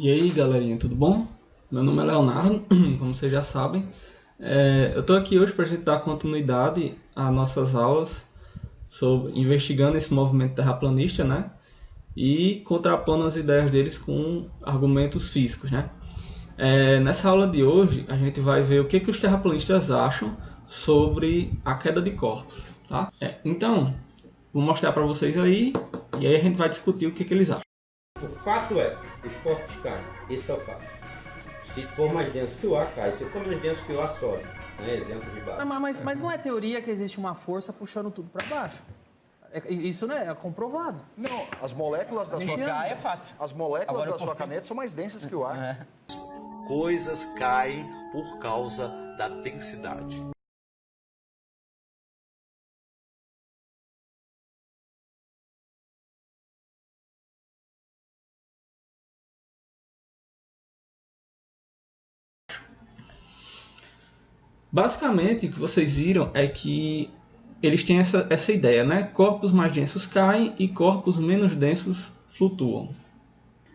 E aí galerinha, tudo bom? Meu nome é Leonardo, como vocês já sabem. Eu estou aqui hoje para a gente dar continuidade às nossas aulas sobre investigando esse movimento terraplanista, né? E contrapondo as ideias deles com argumentos físicos, né? Nessa aula de hoje a gente vai ver o que os terraplanistas acham sobre a queda de corpos, tá? Então, vou mostrar para vocês aí e aí a gente vai discutir o que eles acham. O fato é, os corpos caem. Esse é o fato. Se for mais denso que o ar, cai. Se for mais denso que o ar, sobe. Exemplos de base. Mas não é teoria que existe uma força puxando tudo para baixo? Isso não é comprovado. Não, as moléculas da sua anda. É fato. As moléculas Agora, da sua caneta são mais densas que o ar. Coisas caem por causa da densidade. Basicamente, o que vocês viram é que eles têm essa ideia, né? Corpos mais densos caem e corpos menos densos flutuam.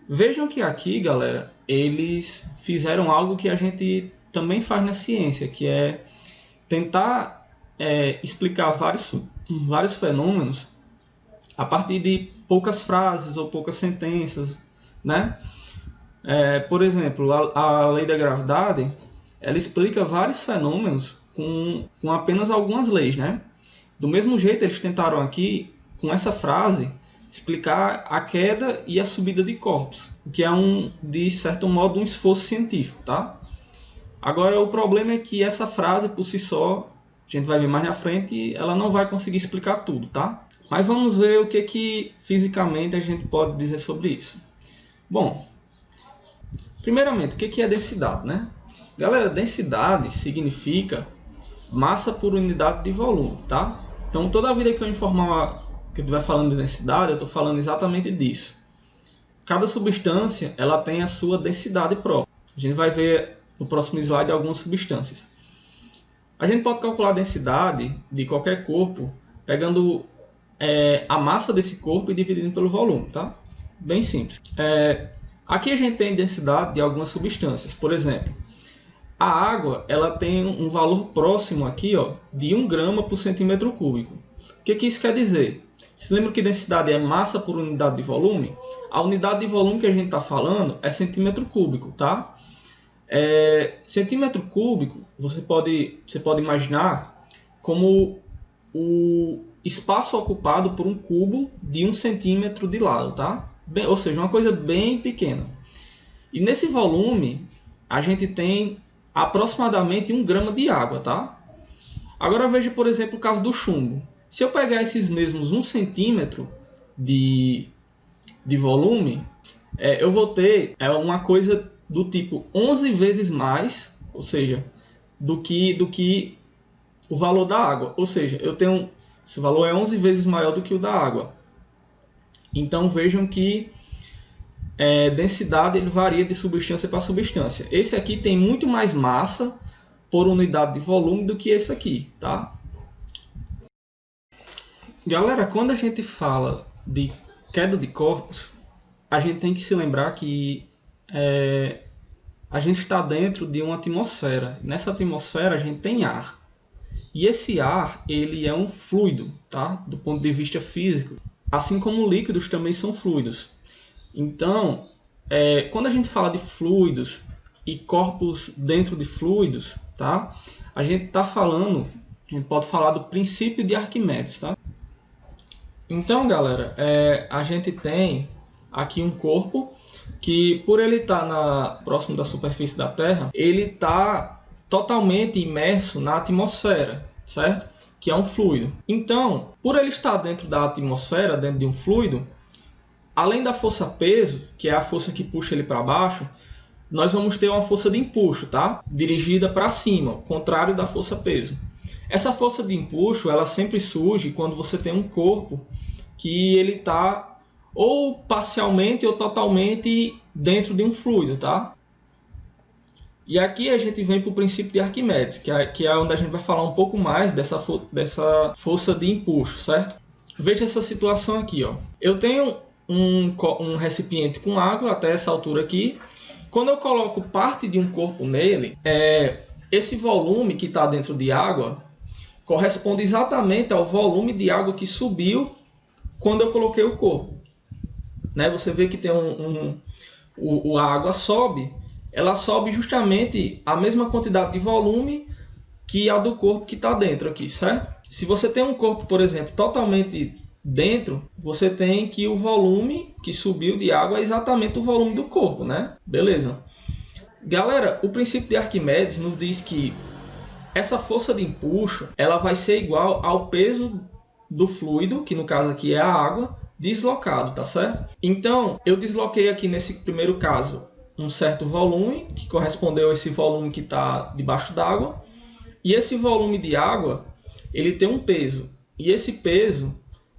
Vejam que aqui, galera, eles fizeram algo que a gente também faz na ciência, que é tentar explicar vários fenômenos a partir de poucas frases ou poucas sentenças, né? Por exemplo, a lei da gravidade, ela explica vários fenômenos com apenas algumas leis, né? Do mesmo jeito, eles tentaram aqui, com essa frase, explicar a queda e a subida de corpos, o que é, de certo modo, um esforço científico, tá? Agora, o problema é que essa frase, por si só, a gente vai ver mais na frente, ela não vai conseguir explicar tudo, tá? Mas vamos ver o que fisicamente a gente pode dizer sobre isso. Bom, primeiramente, o que é densidade, né? Galera, densidade significa massa por unidade de volume, tá? Então, toda vida que eu informar que eu estiver falando de densidade, eu estou falando exatamente disso. Cada substância, ela tem a sua densidade própria. A gente vai ver no próximo slide algumas substâncias. A gente pode calcular a densidade de qualquer corpo pegando a massa desse corpo e dividindo pelo volume, tá? Bem simples. Aqui a gente tem densidade de algumas substâncias. Por exemplo, a água, ela tem um valor próximo aqui, ó, de 1 grama por centímetro cúbico. O que isso quer dizer? Se lembra que densidade é massa por unidade de volume? A unidade de volume que a gente está falando é centímetro cúbico, tá? Centímetro cúbico, você pode imaginar como o espaço ocupado por um cubo de 1 centímetro de lado, tá? Ou seja, uma coisa bem pequena. E nesse volume, a gente tem aproximadamente 1 grama de água, tá? Agora veja, por exemplo, o caso do chumbo. Se eu pegar esses mesmos 1 centímetro de volume, eu vou ter uma coisa do tipo 11 vezes mais, ou seja, do que o valor da água. Ou seja, esse valor é 11 vezes maior do que o da água. Então vejam que densidade ele varia de substância para substância. Esse aqui tem muito mais massa por unidade de volume do que esse aqui, tá? Galera, quando a gente fala de queda de corpos, a gente tem que se lembrar que a gente está dentro de uma atmosfera. Nessa atmosfera a gente tem ar. E esse ar, ele é um fluido, tá? Do ponto de vista físico. Assim como líquidos também são fluidos. Então, quando a gente fala de fluidos e corpos dentro de fluidos, tá? A gente pode falar do princípio de Arquimedes, tá? Então, galera, a gente tem aqui um corpo que, por ele estar próximo da superfície da Terra, ele está totalmente imerso na atmosfera, certo? Que é um fluido. Então, por ele estar dentro da atmosfera, dentro de um fluido, além da força-peso, que é a força que puxa ele para baixo, nós vamos ter uma força de empuxo, tá? Dirigida para cima, ao contrário da força-peso. Essa força de empuxo, ela sempre surge quando você tem um corpo que ele está ou parcialmente ou totalmente dentro de um fluido, tá? E aqui a gente vem para o princípio de Arquimedes, que é onde a gente vai falar um pouco mais dessa força de empuxo, certo? Veja essa situação aqui, ó. Eu tenho um recipiente com água até essa altura aqui. Quando eu coloco parte de um corpo nele, esse volume que está dentro de água corresponde exatamente ao volume de água que subiu quando eu coloquei o corpo. Né? Você vê que tem a água sobe, ela sobe justamente a mesma quantidade de volume que a do corpo que está dentro aqui, certo? Se você tem um corpo, por exemplo, totalmente dentro, você tem que o volume que subiu de água é exatamente o volume do corpo, né? Beleza. Galera, o princípio de Arquimedes nos diz que essa força de empuxo, ela vai ser igual ao peso do fluido, que no caso aqui é a água, deslocado, tá certo? Então, eu desloquei aqui nesse primeiro caso um certo volume, que correspondeu a esse volume que está debaixo d'água, e esse volume de água, ele tem um peso, e esse peso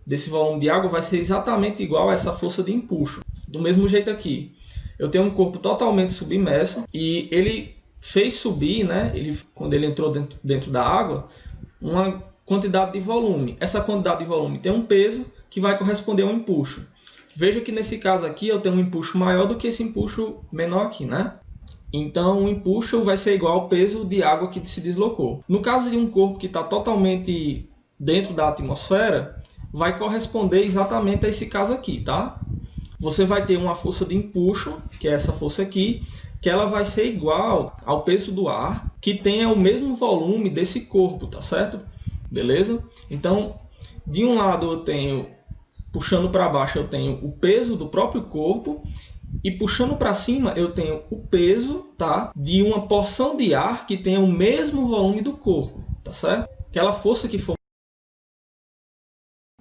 desse volume de água vai ser exatamente igual a essa força de empuxo. Do mesmo jeito aqui, eu tenho um corpo totalmente submerso, e ele fez subir, né, quando ele entrou dentro da água, uma quantidade de volume. Essa quantidade de volume tem um peso que vai corresponder a um empuxo. Veja que nesse caso aqui eu tenho um empuxo maior do que esse empuxo menor aqui, né? Então o empuxo vai ser igual ao peso de água que se deslocou. No caso de um corpo que está totalmente dentro da atmosfera, vai corresponder exatamente a esse caso aqui, tá? Você vai ter uma força de empuxo, que é essa força aqui, que ela vai ser igual ao peso do ar, que tenha o mesmo volume desse corpo, tá certo? Beleza? Então, de um lado eu tenho, puxando para baixo, eu tenho o peso do próprio corpo, e puxando para cima eu tenho o peso, tá, de uma porção de ar que tenha o mesmo volume do corpo, tá certo? Aquela força que for,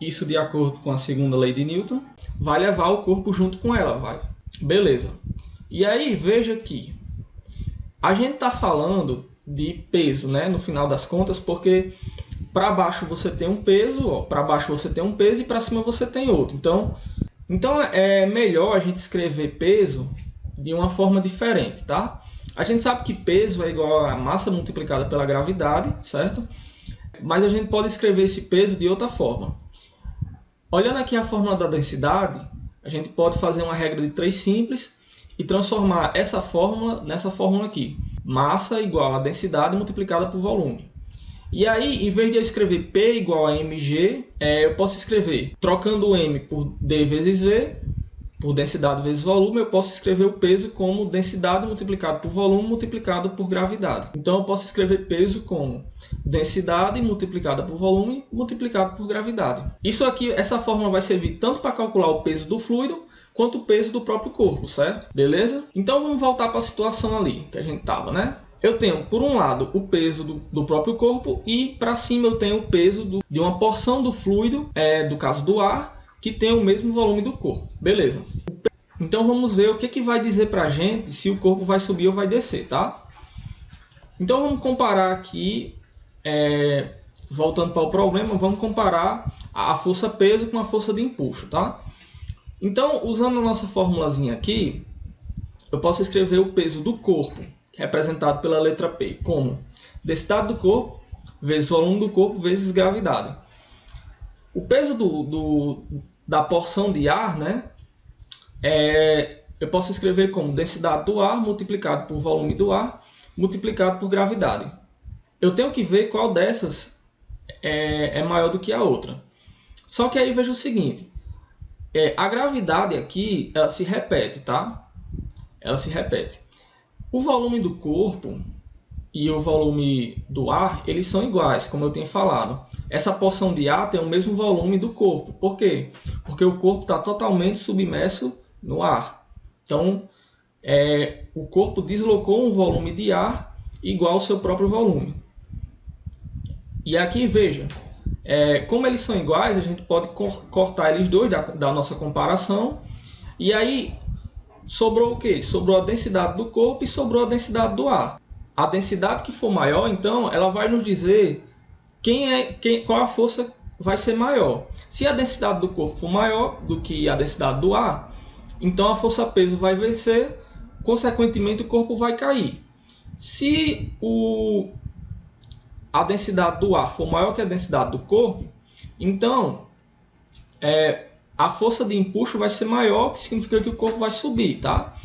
isso de acordo com a segunda lei de Newton, vai levar o corpo junto com ela, vai. Beleza. E aí, veja que a gente está falando de peso, né, no final das contas, porque para baixo você tem um peso, para baixo você tem um peso e para cima você tem outro. Então é melhor a gente escrever peso de uma forma diferente, tá? A gente sabe que peso é igual a massa multiplicada pela gravidade, certo? Mas a gente pode escrever esse peso de outra forma. Olhando aqui a fórmula da densidade, a gente pode fazer uma regra de 3 simples e transformar essa fórmula nessa fórmula aqui. Massa igual a densidade multiplicada por volume. E aí, em vez de eu escrever P igual a mg, eu posso escrever, trocando o m por d vezes v, por densidade vezes volume, eu posso escrever o peso como densidade multiplicado por volume multiplicado por gravidade. Então eu posso escrever peso como densidade multiplicada por volume multiplicado por gravidade. Isso aqui, essa fórmula vai servir tanto para calcular o peso do fluido, quanto o peso do próprio corpo, certo? Beleza? Então vamos voltar para a situação ali que a gente estava, né? Eu tenho, por um lado, o peso do próprio corpo e para cima eu tenho o peso de uma porção do fluido, do caso do ar, que tem o mesmo volume do corpo. Beleza. Então vamos ver o que vai dizer para a gente se o corpo vai subir ou vai descer, tá? Então vamos comparar aqui, voltando para o problema, vamos comparar a força peso com a força de empuxo, tá? Então, usando a nossa formulazinha aqui, eu posso escrever o peso do corpo, representado pela letra P, como densidade do corpo vezes volume do corpo vezes gravidade. O peso da porção de ar, né, eu posso escrever como densidade do ar multiplicado por volume do ar multiplicado por gravidade. Eu tenho que ver qual dessas é maior do que a outra. Só que aí veja o seguinte, a gravidade aqui, ela se repete, tá? Ela se repete. O volume do corpo e o volume do ar, eles são iguais, como eu tinha falado. Essa porção de ar tem o mesmo volume do corpo. Por quê? Porque o corpo está totalmente submerso no ar. Então, o corpo deslocou um volume de ar igual ao seu próprio volume. E aqui, veja, como eles são iguais, a gente pode cortar eles dois da nossa comparação. E aí, sobrou o quê? Sobrou a densidade do corpo e sobrou a densidade do ar. A densidade que for maior, então, ela vai nos dizer qual a força vai ser maior. Se a densidade do corpo for maior do que a densidade do ar, então a força-peso vai vencer, consequentemente o corpo vai cair. Se a densidade do ar for maior que a densidade do corpo, então a força de empuxo vai ser maior, que significa que o corpo vai subir, tá?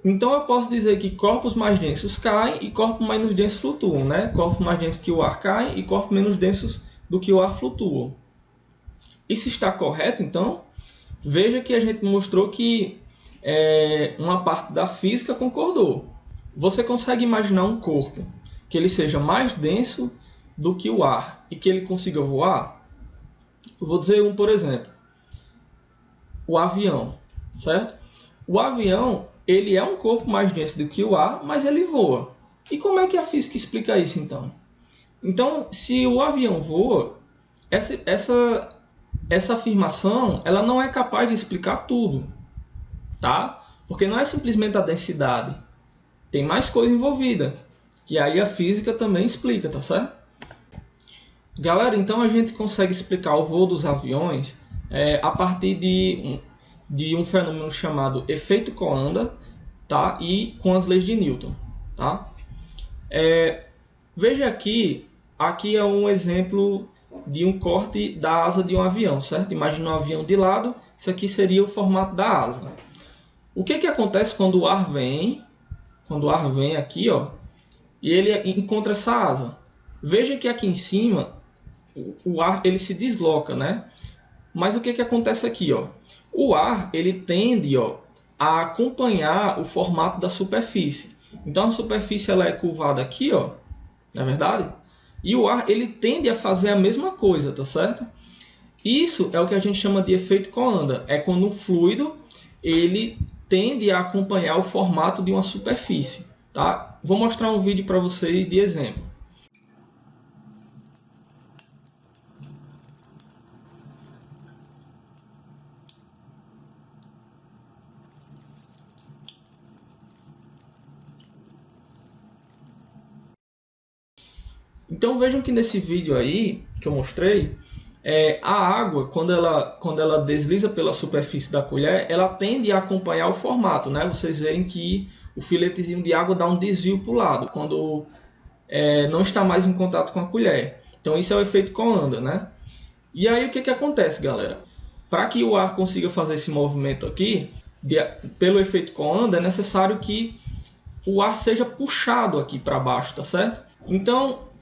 Então eu posso dizer que corpos mais densos caem e corpos menos densos flutuam, né? Corpos mais densos que o ar caem e corpos menos densos do que o ar flutuam. Isso está correto, então? Veja que a gente mostrou que uma parte da física concordou. Você consegue imaginar um corpo que ele seja mais denso do que o ar e que ele consiga voar? Eu vou dizer por exemplo. O avião, certo? O avião, ele é um corpo mais denso do que o ar, mas ele voa. E como é que a física explica isso, então? Então, se o avião voa, essa afirmação ela não é capaz de explicar tudo, tá? Porque não é simplesmente a densidade. Tem mais coisa envolvida, que aí a física também explica, tá certo? Galera, então a gente consegue explicar o voo dos aviões a partir de um fenômeno chamado efeito Coanda, tá? E com as leis de Newton, tá? Veja aqui é um exemplo de um corte da asa de um avião, certo? Imagina um avião de lado, isso aqui seria o formato da asa. O que acontece quando o ar vem aqui, ó, e ele encontra essa asa? Veja que aqui em cima o ar ele se desloca, né? Mas o que acontece aqui, ó? O ar ele tende, ó, a acompanhar o formato da superfície. Então a superfície ela é curvada aqui, ó, na verdade? E o ar ele tende a fazer a mesma coisa, tá certo? Isso é o que a gente chama de efeito Coanda. É quando um fluido ele tende a acompanhar o formato de uma superfície, tá? Vou mostrar um vídeo para vocês de exemplo. Então vejam que nesse vídeo aí que eu mostrei, a água, quando ela desliza pela superfície da colher, ela tende a acompanhar o formato, né? Vocês veem que o filetezinho de água dá um desvio para o lado, quando não está mais em contato com a colher. Então isso é o efeito Coanda, né? E aí o que acontece, galera? Para que o ar consiga fazer esse movimento aqui, pelo efeito Coanda, é necessário que o ar seja puxado aqui para baixo, tá certo? Então,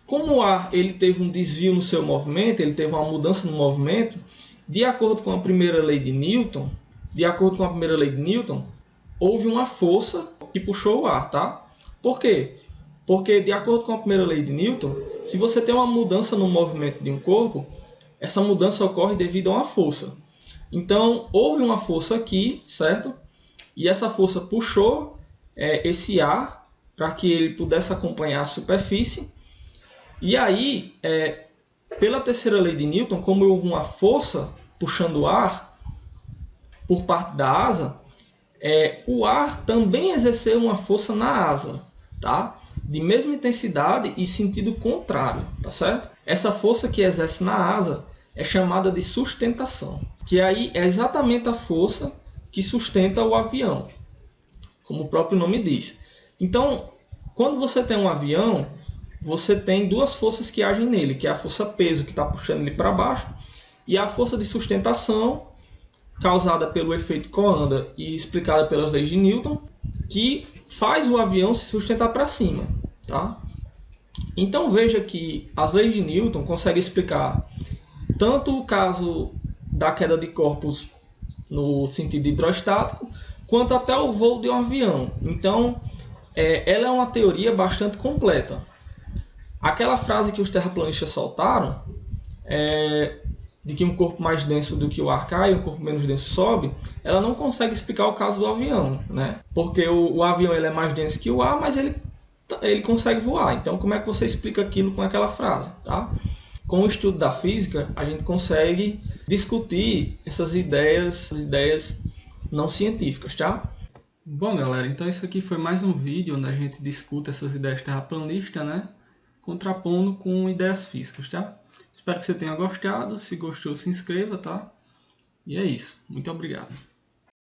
como o ar ele teve um desvio no seu movimento, ele teve uma mudança no movimento, de acordo com a primeira lei de Newton, houve uma força que puxou o ar, tá? Por quê? Porque de acordo com a primeira lei de Newton, se você tem uma mudança no movimento de um corpo, essa mudança ocorre devido a uma força. Então, houve uma força aqui, certo? E essa força puxou esse ar para que ele pudesse acompanhar a superfície. E aí, pela terceira lei de Newton, como houve uma força puxando o ar por parte da asa, o ar também exerceu uma força na asa, tá? De mesma intensidade e sentido contrário, tá certo? Essa força que exerce na asa é chamada de sustentação, que aí é exatamente a força que sustenta o avião, como o próprio nome diz. Então, quando você tem um avião, você tem duas forças que agem nele, que é a força peso, que está puxando ele para baixo, e a força de sustentação, causada pelo efeito Coanda e explicada pelas leis de Newton, que faz o avião se sustentar para cima, tá? Então veja que as leis de Newton conseguem explicar tanto o caso da queda de corpos no sentido hidrostático, quanto até o voo de um avião. Então, ela é uma teoria bastante completa. Aquela frase que os terraplanistas soltaram, de que um corpo mais denso do que o ar cai e um corpo menos denso sobe, ela não consegue explicar o caso do avião, né? Porque o avião ele é mais denso que o ar, mas ele consegue voar. Então, como é que você explica aquilo com aquela frase, tá? Com o estudo da física, a gente consegue discutir essas ideias não científicas, tá? Bom, galera, então isso aqui foi mais um vídeo onde a gente discute essas ideias terraplanistas, né? Contrapondo com ideias físicas, tá? Espero que você tenha gostado. Se gostou, se inscreva, tá? E é isso. Muito obrigado.